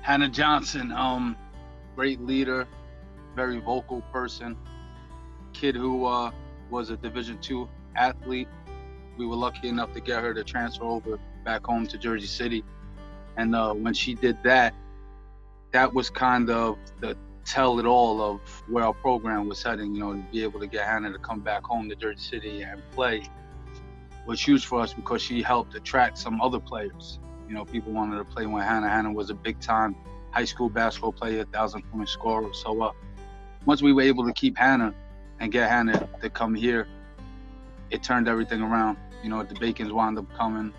Hannah Johnson, great leader, very vocal person, kid who was a Division II athlete. We were lucky enough to get her to transfer over back home to Jersey City. And when she did that, that was kind of the tell it all of where our program was heading, to be able to get Hannah to come back home to Jersey City and play was huge for us because she helped attract some other players. People wanted to play with Hannah. Hannah was a big time high school basketball player, 1,000-point scorer. So once we were able to keep Hannah and get Hannah to come here, it turned everything around. The Bacons wound up coming.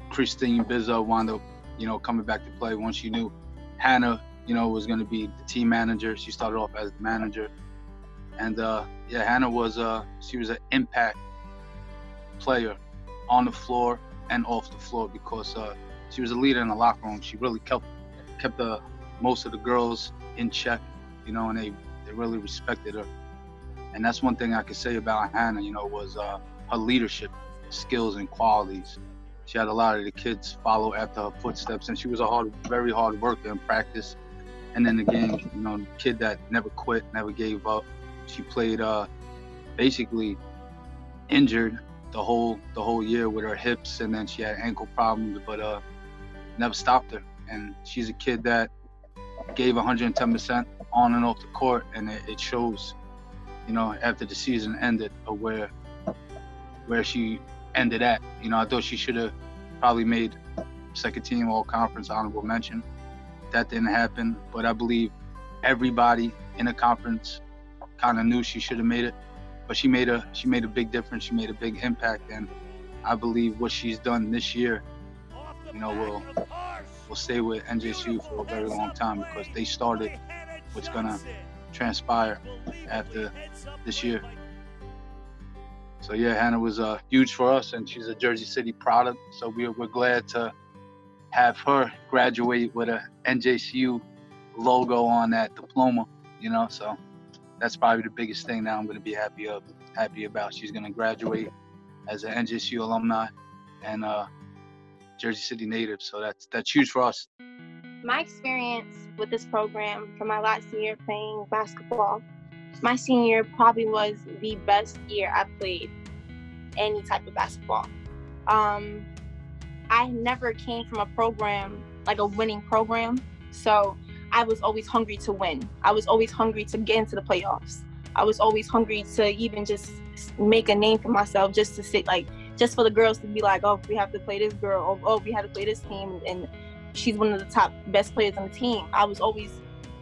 Christine Bizzo wound up, coming back to play once she knew Hannah, was going to be the team manager. She started off as the manager. And Hannah was, she was an impact player on the floor and off the floor because she was a leader in the locker room. She really kept most of the girls in check, and they really respected her. And that's one thing I could say about Hannah, was her leadership skills and qualities. She had a lot of the kids follow after her footsteps, and she was very hard worker in practice. And then again, the kid that never quit, never gave up. She played basically injured the whole year with her hips, and then she had ankle problems, but never stopped her. And she's a kid that gave 110% on and off the court, and it shows, after the season ended, of where she ended at. I thought she should have probably made second team all conference honorable mention. That didn't happen, but I believe everybody in the conference kind of knew she should have made it. But she made a big difference. She made a big impact, and I believe what she's done this year, will stay with NJCU for a very long time because they started what's gonna transpire after this year. So Hannah was huge for us, and she's a Jersey City product. So we're glad to have her graduate with a NJCU logo on that diploma. So that's probably the biggest thing that I'm going to be happy about. She's going to graduate as an NJCU alumni and Jersey City native. So that's huge for us. My experience with this program from my last year playing basketball, my senior year probably was the best year I played any type of basketball. I never came from a program, like a winning program. So I was always hungry to win. I was always hungry to get into the playoffs. I was always hungry to even just make a name for myself, just to sit, just for the girls to be like, oh, we have to play this girl, or oh, we have to play this team, and she's one of the top best players on the team. I was always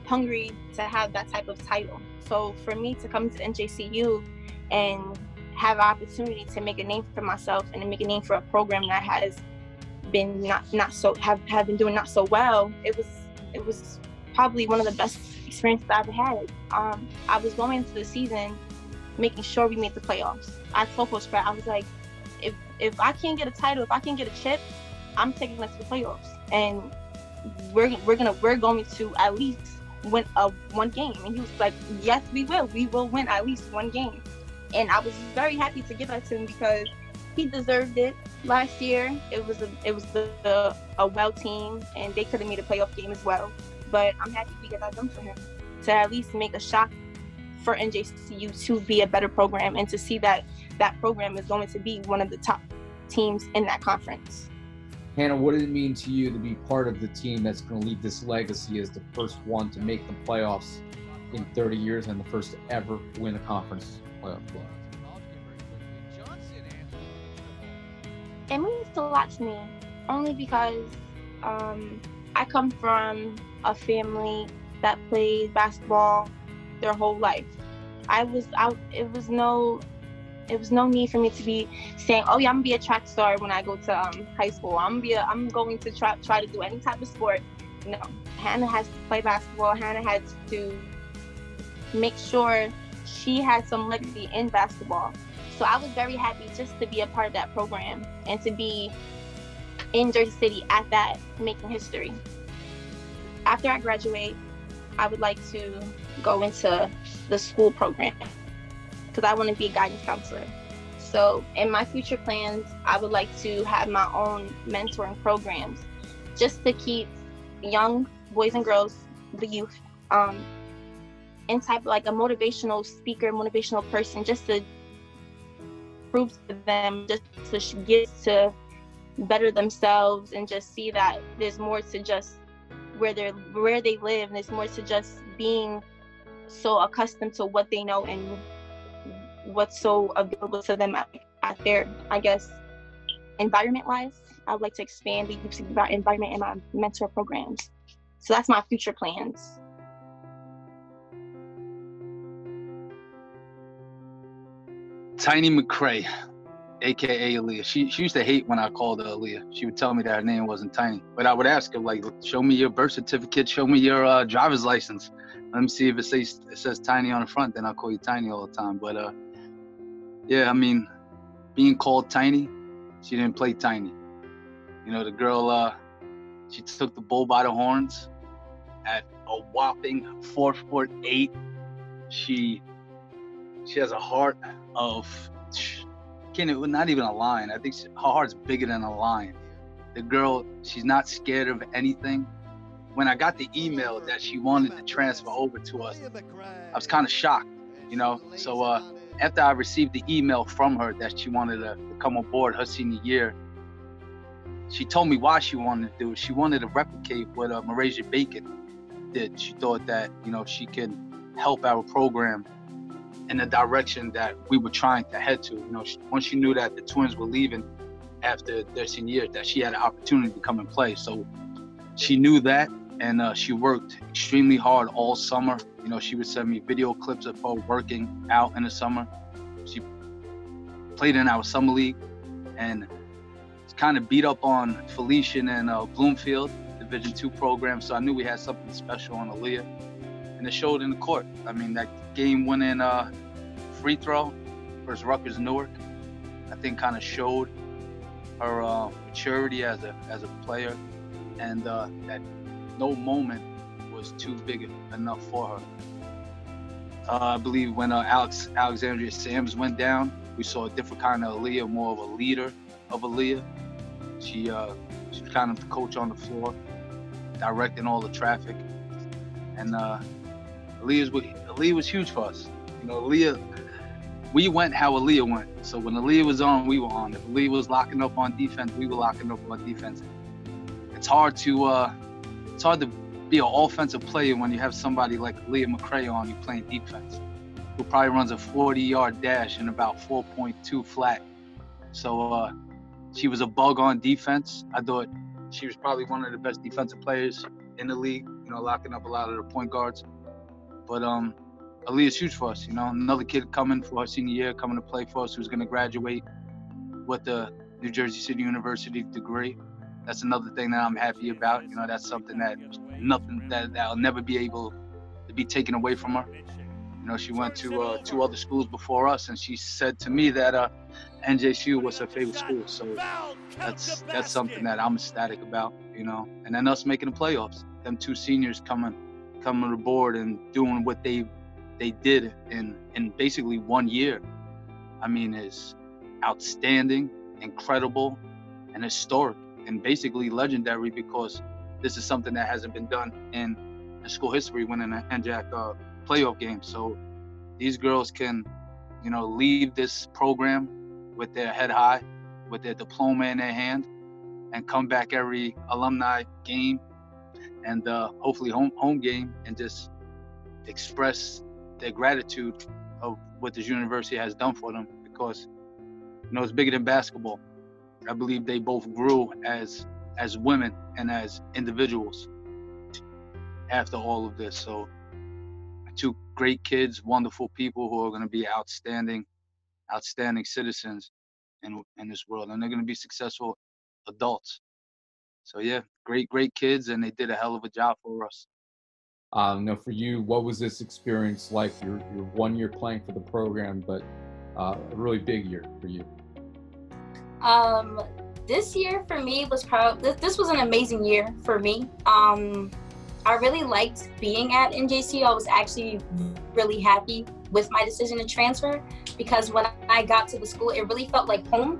hungry to have that type of title. So for me to come to NJCU and have an opportunity to make a name for myself and to make a name for a program that has been have been doing not so well, it was probably one of the best experiences I've had. I was going into the season making sure we made the playoffs. I told Coach Pratt, I was like, if I can't get a title, if I can't get a chip, I'm taking us to the playoffs, and we're going to at least win one game. And he was like, yes, we will win at least one game. And I was very happy to give that to him because he deserved it. Last year, it was a well team, and they could have made a playoff game as well. But I'm happy we got that done for him, to at least make a shot for NJCU to be a better program, and to see that program is going to be one of the top teams in that conference. Hannah, what did it mean to you to be part of the team that's going to leave this legacy as the first one to make the playoffs in 30 years and the first to ever win a conference playoff game? It means a lot to me, only because I come from a family that played basketball their whole life. It was no need for me to be saying, oh yeah, I'm gonna be a track star when I go to high school. I'm going to try to do any type of sport. No, Hannah has to play basketball. Hannah had to make sure she had some legacy in basketball. So I was very happy just to be a part of that program and to be in Jersey City at that, making history. After I graduate, I would like to go into the school program because I want to be a guidance counselor. So in my future plans, I would like to have my own mentoring programs just to keep young boys and girls, the youth, in type of like a motivational speaker, motivational person, just to prove to them, just to get to better themselves and just see that there's more to just where they live, and there's more to just being so accustomed to what they know and what's so available to them at their, I guess, environment-wise. I would like to expand the youth environment in my mentor programs. So that's my future plans. Tiny McCrae, aka Aaliyah. She used to hate when I called her Aaliyah. She would tell me that her name wasn't Tiny, but I would ask her, like, show me your birth certificate, show me your driver's license. Let me see if it says Tiny on the front, then I'll call you Tiny all the time. But yeah, I mean, being called Tiny, she didn't play tiny. You know, the girl, she took the bull by the horns at a whopping 4'8". She has a heart of, not even a lion. I think her heart's bigger than a lion. The girl, she's not scared of anything. When I got the email that she wanted to transfer over to us, I was kind of shocked, you know. So after I received the email from her that she wanted to come aboard her senior year, she told me why she wanted to do it. She wanted to replicate what Marasia Bacon did. She thought that, you know, she could help our program in the direction that we were trying to head to. You know, once she knew that the twins were leaving after their senior year, that she had an opportunity to come and play. So she knew that, and she worked extremely hard all summer. You know, she would send me video clips of her working out in the summer. She played in our summer league and kind of beat up on Felician and Bloomfield, Division II program. So I knew we had something special on Aaliyah, and it showed in the court. I mean, that game-winning free throw versus Rutgers Newark, I think kind of showed her maturity as a player, and that no moment was too big enough for her. I believe when Alexandria Sams went down, we saw a different kind of Aaliyah, more of a leader of Aaliyah. She was kind of the coach on the floor, directing all the traffic, and Aaliyah was huge for us. You know, Aaliyah, we went how Aaliyah went. So when Aaliyah was on, we were on. If Aaliyah was locking up on defense, we were locking up on defense. It's hard to be an offensive player when you have somebody like Aaliyah McCrae on you playing defense, who probably runs a 40-yard dash in about 4.2 flat. So she was a bug on defense. I thought she was probably one of the best defensive players in the league, you know, locking up a lot of the point guards. But Aaliyah's huge for us, you know. Another kid coming for her senior year, coming to play for us, who's going to graduate with the New Jersey City University degree. That's another thing that I'm happy about. You know, that's something that'll never be able to be taken away from her. You know, she went to 2 other schools before us, and she said to me that NJCU was her favorite school. So that's something that I'm ecstatic about, you know. And then us making the playoffs, them 2 seniors coming aboard and doing what they did in basically 1 year, I mean, is outstanding, incredible, and historic, and basically legendary, because this is something that hasn't been done in school history, winning an NJAC playoff game. So these girls can, you know, leave this program with their head high, with their diploma in their hand, and come back every alumni game and hopefully home game, and just express their gratitude of what this university has done for them, because, you know, it's bigger than basketball. I believe they both grew as women and as individuals after all of this. So 2 great kids, wonderful people who are going to be outstanding citizens in this world, and they're going to be successful adults. So yeah, great kids, and they did a hell of a job for us. Now, for you, what was this experience like? Your 1 year playing for the program, but a really big year for you. This year for me was this was an amazing year for me. I really liked being at NJCU. I was actually really happy with my decision to transfer, because when I got to the school, it really felt like home.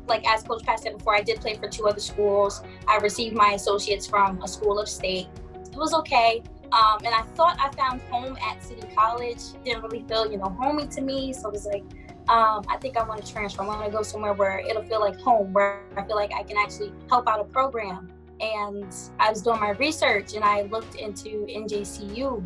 like as Coach Pat said before, I did play for 2 other schools. I received my associates from a school of state. It was okay. And I thought I found home at City College. Didn't really feel, homey to me. So it was like, I think I want to transfer. I want to go somewhere where it'll feel like home, where I feel like I can actually help out a program. And I was doing my research and I looked into NJCU.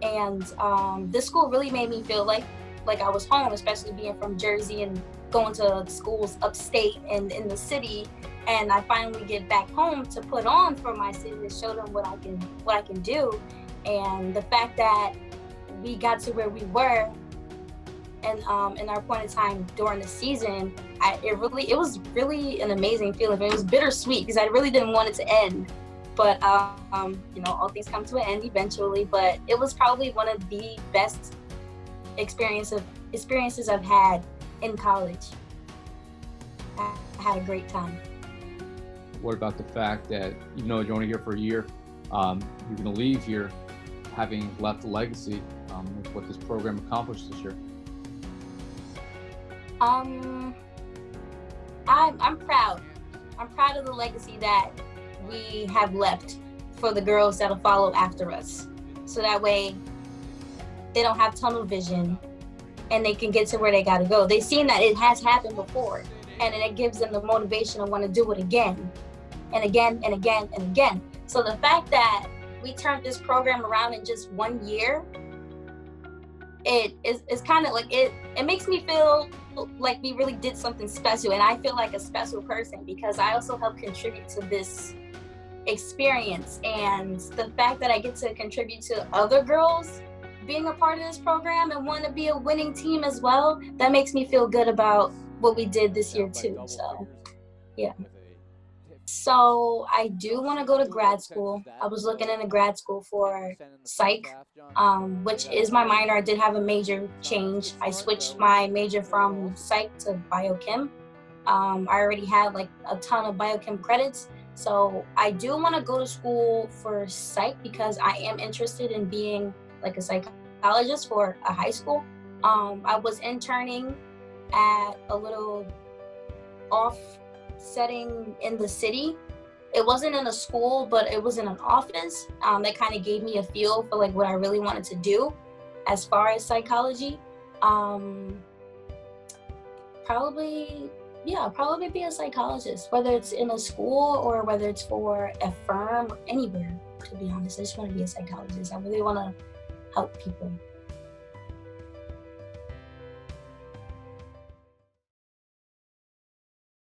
And this school really made me feel like I was home, especially being from Jersey and going to schools upstate and in the city. And I finally get back home to put on for my city to show them what I can do. And the fact that we got to where we were and in our point of time during the season, it was really an amazing feeling. It was bittersweet because I really didn't want it to end. But all things come to an end eventually. But it was probably one of the best experiences I've had in college. I had a great time. What about the fact that even though you're only here for a year, you're going to leave here having left a legacy with what this program accomplished this year? I'm proud. I'm proud of the legacy that we have left for the girls that'll follow after us. So that way they don't have tunnel vision and they can get to where they got to go. They've seen that it has happened before, and it gives them the motivation to want to do it again and again and again and again. So the fact that we turned this program around in just 1 year, it's kind of like it makes me feel like we really did something special. And I feel like a special person because I also help contribute to this experience. And the fact that I get to contribute to other girls being a part of this program and want to be a winning team as well, that makes me feel good about what we did this year too. So yeah. So I do want to go to grad school. I was looking into grad school for psych, which is my minor. I did have a major change. I switched my major from psych to biochem. I already had like a ton of biochem credits. So I do want to go to school for psych because I am interested in being like a psychologist for a high school. I was interning at a little off setting in the city. It wasn't in a school, but it was in an office. That kind of gave me a feel for like what I really wanted to do as far as psychology. Probably be a psychologist, whether it's in a school or whether it's for a firm or anywhere, to be honest. I just want to be a psychologist. I really want to help people.